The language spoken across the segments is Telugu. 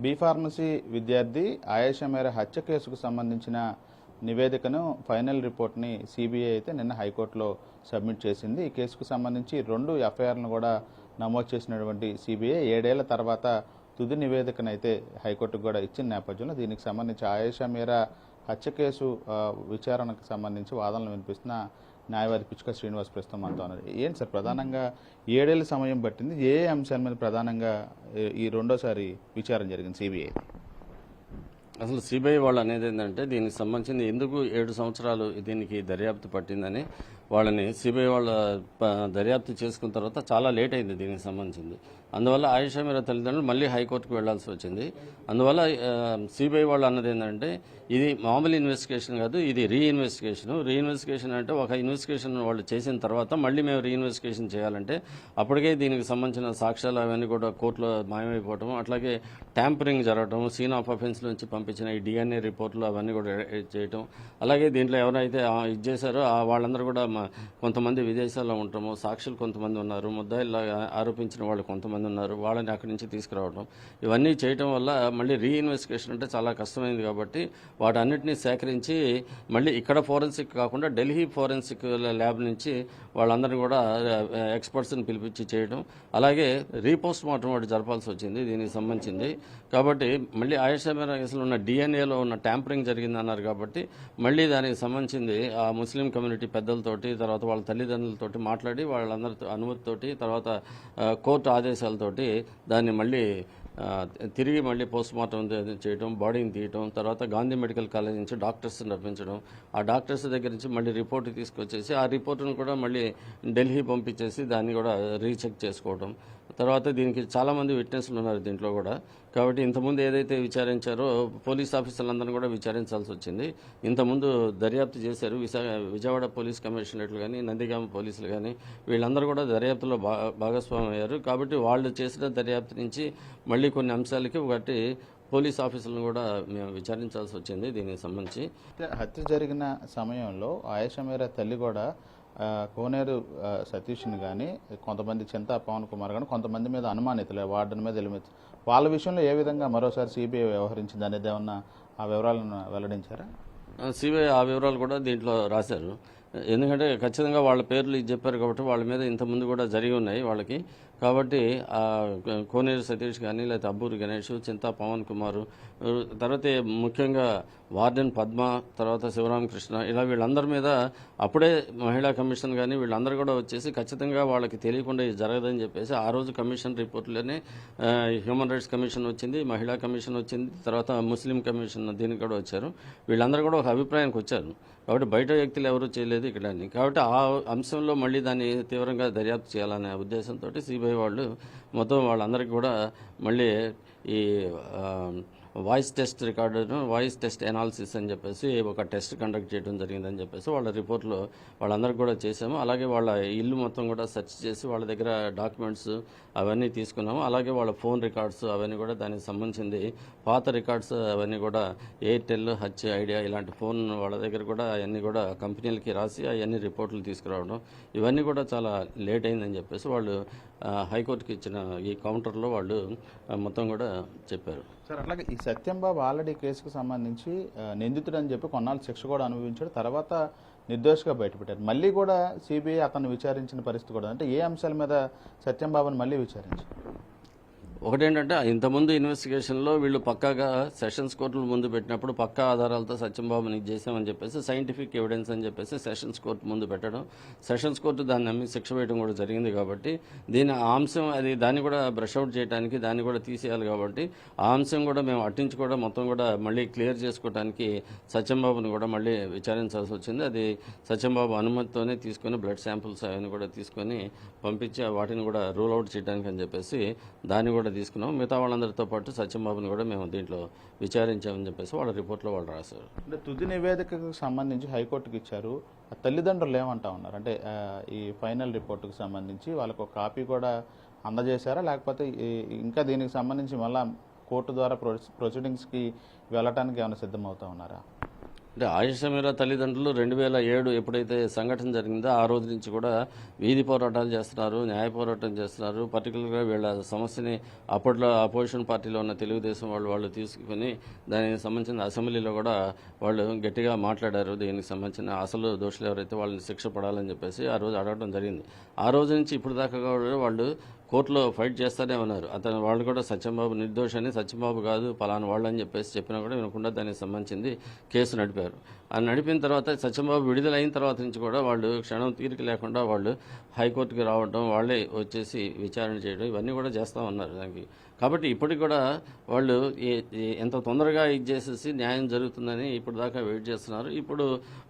బీఫార్మసీ విద్యార్థి ఆయేషా మేర హత్య కేసుకు సంబంధించిన నివేదికను ఫైనల్ రిపోర్ట్ని సిబిఐ అయితే నిన్న హైకోర్టులో సబ్మిట్ చేసింది. ఈ కేసుకు సంబంధించి 2 ఎఫ్ఐఆర్లను కూడా నమోదు చేసినటువంటి సిబిఐ 7 ఏళ్ల తర్వాత తుది నివేదికను అయితే హైకోర్టుకు కూడా ఇచ్చిన నేపథ్యంలో దీనికి సంబంధించి ఆయేషా మేర హత్య కేసు విచారణకు సంబంధించి వాదనలు వినిపిస్తున్న న్యాయవాది పిచ్చుక శ్రీనివాస్ ప్రస్తుతం మనతో ఉన్నారు. ఏంటి సార్, ప్రధానంగా 7 ఏళ్ల సమయం పట్టింది, ఏ అంశాల మీద ప్రధానంగా ఈ రెండోసారి విచారణ జరిగింది సిబిఐ? అసలు సిబిఐ వాళ్ళు అనేది ఏంటంటే దీనికి సంబంధించి ఎందుకు 7 సంవత్సరాలు దీనికి దర్యాప్తు పట్టిందని వాళ్ళని సిబిఐ వాళ్ళ దర్యాప్తు చేసుకున్న తర్వాత చాలా లేట్ అయింది దీనికి సంబంధించింది. అందువల్ల ఆయేషా మేర తల్లిదండ్రులు మళ్ళీ హైకోర్టుకు వెళ్లాల్సి వచ్చింది. అందువల్ల సిబిఐ వాళ్ళు అన్నది ఏంటంటే ఇది మామూలు ఇన్వెస్టిగేషన్ కాదు, ఇది రీఇన్వెస్టిగేషన్ అంటే ఒక ఇన్వెస్టిగేషన్ వాళ్ళు చేసిన తర్వాత మళ్ళీ మేము రీఇన్వెస్టిగేషన్ చేయాలంటే అప్పటికే దీనికి సంబంధించిన సాక్ష్యాలు అవన్నీ కూడా కోర్టులో మాయమైపోవటం, అట్లాగే ట్యాంపరింగ్ జరగటం, సీన్ ఆఫ్ అఫెన్స్ నుంచి పంపించిన ఈ డిఎన్ఏ రిపోర్టులు అవన్నీ కూడా చేయటం, అలాగే దీంట్లో ఎవరైతే ఇది చేశారో వాళ్ళందరూ కూడా కొంతమంది విదేశాల్లో ఉండటము, సాక్షులు కొంతమంది ఉన్నారు, ముద్దాయిల్లా ఆరోపించిన వాళ్ళు కొంతమంది ఉన్నారు, వాళ్ళని అక్కడి నుంచి తీసుకురావడం, ఇవన్నీ చేయటం వల్ల మళ్ళీ రీఇన్వెస్టిగేషన్ అంటే చాలా కష్టమైంది. కాబట్టి వాటన్నిటినీ సేకరించి మళ్ళీ ఇక్కడ ఫోరెన్సిక్ కాకుండా ఢిల్లీ ఫోరెన్సిక్ ల్యాబ్ నుంచి వాళ్ళందరినీ కూడా ఎక్స్పర్ట్స్ని పిలిపించి చేయడం, అలాగే రీపోస్ట్ మార్టం వాటి జరపాల్సి వచ్చింది దీనికి సంబంధించింది. కాబట్టి మళ్ళీ ఆయేషా మేర కేసులో ఉన్న డిఎన్ఏలో ఉన్న ట్యాంపరింగ్ జరిగిందన్నారు. కాబట్టి మళ్ళీ దానికి సంబంధించింది ఆ ముస్లిం కమ్యూనిటీ పెద్దలతోటి, తర్వాత వాళ్ళ తల్లిదండ్రులతోటి మాట్లాడి వాళ్ళందరితో అనుమతితోటి, తర్వాత కోర్టు ఆదేశాలతోటి దాన్ని మళ్ళీ తిరిగి మళ్ళీ పోస్ట్ మార్టం చేయడం, బాడీని తీయటం, తర్వాత గాంధీ మెడికల్ కాలేజ్ నుంచి డాక్టర్స్ని రప్పించడం, ఆ డాక్టర్స్ దగ్గర నుంచి మళ్ళీ రిపోర్ట్ తీసుకొచ్చేసి ఆ రిపోర్టును కూడా మళ్ళీ ఢిల్లీ పంపించేసి దాన్ని కూడా రీచెక్ చేసుకోవడం, తర్వాత దీనికి చాలామంది విట్నెస్లు ఉన్నారు దీంట్లో కూడా. కాబట్టి ఇంతకుముందు ఏదైతే విచారించారో పోలీస్ ఆఫీసర్లందరినీ కూడా విచారించాల్సి వచ్చింది. ఇంతకుముందు దర్యాప్తు చేశారు విజయవాడ పోలీస్ కమిషనరేట్లు కానీ, నందిగామ పోలీసులు కానీ, వీళ్ళందరూ కూడా దర్యాప్తులో భాగస్వామ్యం అయ్యారు. కాబట్టి వాళ్ళు చేసిన దర్యాప్తు నుంచి మళ్ళీ కొన్ని అంశాలకి ఒకటి పోలీస్ ఆఫీసులను కూడా మేము విచారించాల్సి వచ్చింది దీనికి సంబంధించి. హత్య జరిగిన సమయంలో ఆయేషా మేర తల్లి కూడా కోనేరు సతీష్ని కానీ, కొంతమంది చింతా పవన్ కుమార్ కానీ, కొంతమంది మీద అనుమానితులే వార్డెన్ మీద వాళ్ళ విషయంలో ఏ విధంగా మరోసారి సిబిఐ వ్యవహరించింది అనేది ఏమన్నా ఆ వివరాలను వెల్లడించారా? సిబిఐ ఆ వివరాలు కూడా దీంట్లో రాశారు. ఎందుకంటే ఖచ్చితంగా వాళ్ళ పేర్లు ఇది చెప్పారు కాబట్టి వాళ్ళ మీద ఇంతకుముందు కూడా జరిగి ఉన్నాయి వాళ్ళకి. కాబట్టి కోనేరు సతీష్ కానీ, లేకపోతే అబ్బూరి గణేష్, చింతా పవన్ కుమార్, తర్వాత ముఖ్యంగా వార్డెన్ పద్మ, తర్వాత శివరామకృష్ణ, ఇలా వీళ్ళందరి మీద అప్పుడే మహిళా కమిషన్ కానీ వీళ్ళందరూ కూడా వచ్చేసి ఖచ్చితంగా వాళ్ళకి తెలియకుండా ఇది జరగదని చెప్పేసి ఆ రోజు కమిషన్ రిపోర్టులోనే హ్యూమన్ రైట్స్ కమిషన్ వచ్చింది, మహిళా కమిషన్ వచ్చింది, తర్వాత ముస్లిం కమిషన్ దీనికి కూడా వచ్చారు. వీళ్ళందరూ కూడా ఒక అభిప్రాయానికి వచ్చారు. కాబట్టి బయట వ్యక్తులు ఎవరూ చేయలేదు ఇక్కడ. కాబట్టి ఆ అంశంలో మళ్ళీ దాన్ని తీవ్రంగా దర్యాప్తు చేయాలనే ఉద్దేశంతో సిబిఐ వాళ్ళు మొత్తం వాళ్ళందరికీ కూడా మళ్ళీ ఈ వాయిస్ టెస్ట్ రికార్డును, వాయిస్ టెస్ట్ ఎనాలిసిస్ అని చెప్పేసి ఒక టెస్ట్ కండక్ట్ చేయడం జరిగిందని చెప్పేసి వాళ్ళ రిపోర్ట్లో వాళ్ళందరికీ కూడా చేసాము. అలాగే వాళ్ళ ఇల్లు మొత్తం కూడా సెర్చ్ చేసి వాళ్ళ దగ్గర డాక్యుమెంట్స్ అవన్నీ తీసుకున్నాము. అలాగే వాళ్ళ ఫోన్ రికార్డ్స్ అవన్నీ కూడా దానికి సంబంధించింది పాత రికార్డ్స్ అవన్నీ కూడా ఎయిర్టెల్, హచ్, ఐడియా ఇలాంటి ఫోన్ వాళ్ళ దగ్గర కూడా అవన్నీ కూడా కంపెనీలకి రాసి అవన్నీ రిపోర్ట్లు తీసుకురావడం, ఇవన్నీ కూడా చాలా లేట్ అయిందని చెప్పేసి వాళ్ళు హైకోర్టుకి ఇచ్చిన ఈ కౌంటర్లో వాళ్ళు మొత్తం కూడా చెప్పారు. సార్, అట్లాగే ఈ సత్యంబాబు ఆల్రెడీ కేసుకు సంబంధించి నిందితుడు అని చెప్పి కొన్నాళ్ళు శిక్ష కూడా అనుభవించాడు, తర్వాత నిర్దోషిగా బయటపెట్టారు. మళ్ళీ కూడా సిబిఐ అతను విచారించిన పరిస్థితి కూడా, అంటే ఏ అంశాల మీద సత్యంబాబుని మళ్ళీ విచారించారు? ఒకటేంటంటే ఇంతకుముందు ఇన్వెస్టిగేషన్లో వీళ్ళు పక్కాగా సెషన్స్ కోర్టుల ముందు పెట్టినప్పుడు పక్కా ఆధారాలతో సత్యంబాబుని చేసామని చెప్పేసి సైంటిఫిక్ ఎవిడెన్స్ అని చెప్పేసి సెషన్స్ కోర్టు ముందు పెట్టడం, సెషన్స్ కోర్టు దాన్ని నమ్మి శిక్ష వేయడం కూడా జరిగింది. కాబట్టి దీని ఆ అంశం దాన్ని కూడా బ్రష్ అవుట్ చేయడానికి దాన్ని కూడా తీసేయాలి. కాబట్టి ఆ అంశం కూడా మేము అట్టించి కూడా మొత్తం కూడా మళ్ళీ క్లియర్ చేసుకోవడానికి సత్యంబాబుని కూడా మళ్ళీ విచారించాల్సి వచ్చింది. అది సత్యంబాబు అనుమతితోనే తీసుకొని బ్లడ్ శాంపుల్స్ అవన్నీ కూడా తీసుకొని పంపించి వాటిని కూడా రూల్ అవుట్ చేయడానికి అని చెప్పేసి దాన్ని కూడా తీసుకున్నాం. మిగతా వాళ్ళందరితో పాటు సత్యంబాబుని కూడా మేము దీంట్లో విచారించామని చెప్పేసి వాళ్ళ రిపోర్ట్లో వాళ్ళు రాశారు. అంటే తుది నివేదికకు సంబంధించి హైకోర్టుకి ఇచ్చారు, తల్లిదండ్రులు ఏమంటా ఉన్నారు? అంటే ఈ ఫైనల్ రిపోర్టుకు సంబంధించి వాళ్ళకు ఒక కాపీ కూడా అందజేశారా, లేకపోతే ఇంకా దీనికి సంబంధించి మళ్ళీ కోర్టు ద్వారా ప్రొసీడింగ్స్కి వెళ్ళటానికి ఏమైనా సిద్ధమవుతా ఉన్నారా? అంటే ఆయేషా మీరా తల్లిదండ్రులు 2007 ఎప్పుడైతే సంఘటన జరిగిందో ఆ రోజు నుంచి కూడా వీధి పోరాటాలు చేస్తున్నారు, న్యాయ పోరాటం చేస్తున్నారు. పర్టికులర్గా వీళ్ళ సమస్యని అప్పట్లో అపోజిషన్ పార్టీలో ఉన్న తెలుగుదేశం వాళ్ళు తీసుకుని దానికి సంబంధించిన అసెంబ్లీలో కూడా వాళ్ళు గట్టిగా మాట్లాడారు. దీనికి సంబంధించిన అసలు దోషులు ఎవరైతే వాళ్ళని శిక్ష పడాలని చెప్పేసి ఆ రోజు అడగడం జరిగింది. ఆ రోజు నుంచి ఇప్పుడు దాకా కూడా వాళ్ళు కోర్టులో ఫైట్ చేస్తూనే ఉన్నారు. వాళ్ళు కూడా సత్యంబాబు నిర్దోషి అని, సత్యంబాబు కాదు పలానా వాళ్ళు అని చెప్పేసి చెప్పినా కూడా వినకుండా దానికి సంబంధించింది కేసు నడిపారు. ఆ నడిపిన తర్వాత సత్యంబాబు విడుదలైన తర్వాత నుంచి కూడా వాళ్ళు క్షణం తీరిక లేకుండా వాళ్ళు హైకోర్టుకి రావడం, వాళ్ళే వచ్చేసి విచారణ చేయడం ఇవన్నీ కూడా చేస్తూ ఉన్నారు దానికి. కాబట్టి ఇప్పటికి కూడా వాళ్ళు ఎంత తొందరగా ఇది చేసేసి న్యాయం జరుగుతుందని ఇప్పుడు దాకా వెయిట్ చేస్తున్నారు. ఇప్పుడు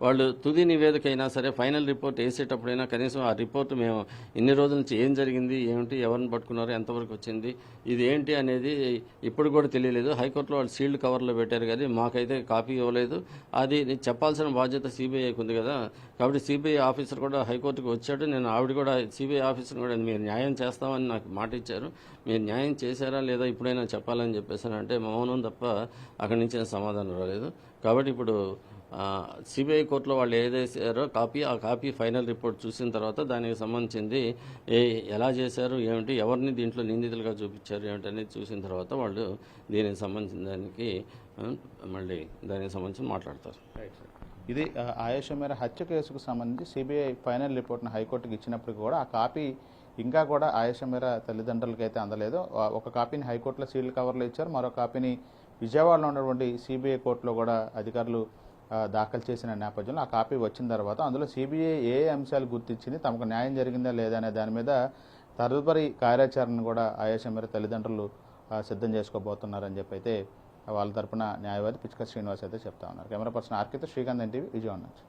వాళ్ళు తుది నివేదిక అయినా సరే ఫైనల్ రిపోర్ట్ వేసేటప్పుడైనా కనీసం ఆ రిపోర్ట్ మేము ఇన్ని రోజుల నుంచి ఏం జరిగింది, ఏమిటి, ఎవరిని పట్టుకున్నారు, ఎంతవరకు వచ్చింది, ఇది ఏంటి అనేది ఇప్పుడు కూడా తెలియలేదు. హైకోర్టులో వాళ్ళు సీల్డ్ కవర్లో పెట్టారు కానీ మాకైతే కాపీ ఇవ్వలేదు. అది చెప్పాల్సిన బాధ్యత సిబిఐకి ఉంది కదా. కాబట్టి సిబిఐ ఆఫీసర్ కూడా హైకోర్టుకు వచ్చాడు. నేను ఆవిడ కూడా సిబిఐ ఆఫీసర్ కూడా మీరు న్యాయం చేస్తామని నాకు మాట ఇచ్చారు, మీరు న్యాయం చేశారా లేదా ఇప్పుడైనా చెప్పాలని చెప్పేసాను. అంటే మౌనం తప్ప అక్కడి నుంచి సమాధానం రాలేదు. కాబట్టి ఇప్పుడు సిబిఐ కోర్టులో వాళ్ళు ఏదేసారో ఆ కాపీ ఫైనల్ రిపోర్ట్ చూసిన తర్వాత దానికి సంబంధించింది ఎలా చేశారు, ఏమిటి, ఎవరిని దీంట్లో నిందితులుగా చూపించారు ఏమిటి అనేది చూసిన తర్వాత వాళ్ళు దీనికి సంబంధించిన దానికి మళ్ళీ దానికి సంబంధించి మాట్లాడతారు. ఇది ఆయేషా మీరా హత్య కేసుకు సంబంధించి సిబిఐ ఫైనల్ రిపోర్ట్ను హైకోర్టుకి ఇచ్చినప్పటికీ కూడా ఆ కాపీ ఇంకా కూడా ఆయేషా మీరా తల్లిదండ్రులకి అయితే అందలేదు. ఒక కాపీని హైకోర్టులో సీల్డ్ కవర్లో ఇచ్చారు, మరో కాపీని విజయవాడలో ఉన్నటువంటి సిబిఐ కోర్టులో కూడా అధికారులు దాఖలు చేసిన నేపథ్యంలో ఆ కాపీ వచ్చిన తర్వాత అందులో సిబిఐ ఏ అంశాలు గుర్తించింది, తమకు న్యాయం జరిగిందా లేదా అనే దాని మీద తదుపరి కార్యాచరణను కూడా ఆయేషా మీరా తల్లిదండ్రులు సిద్ధం చేసుకోబోతున్నారని చెప్పి అయితే వాళ్ళ తరపున న్యాయవాది పిచ్చుక శ్రీనివాస్ అయితే చెప్తా ఉన్నారు. కెమెరా పర్సన్ ఆర్కేతో శ్రీకాంత్ ఎన్టీవీ విజయవాడ నుంచి.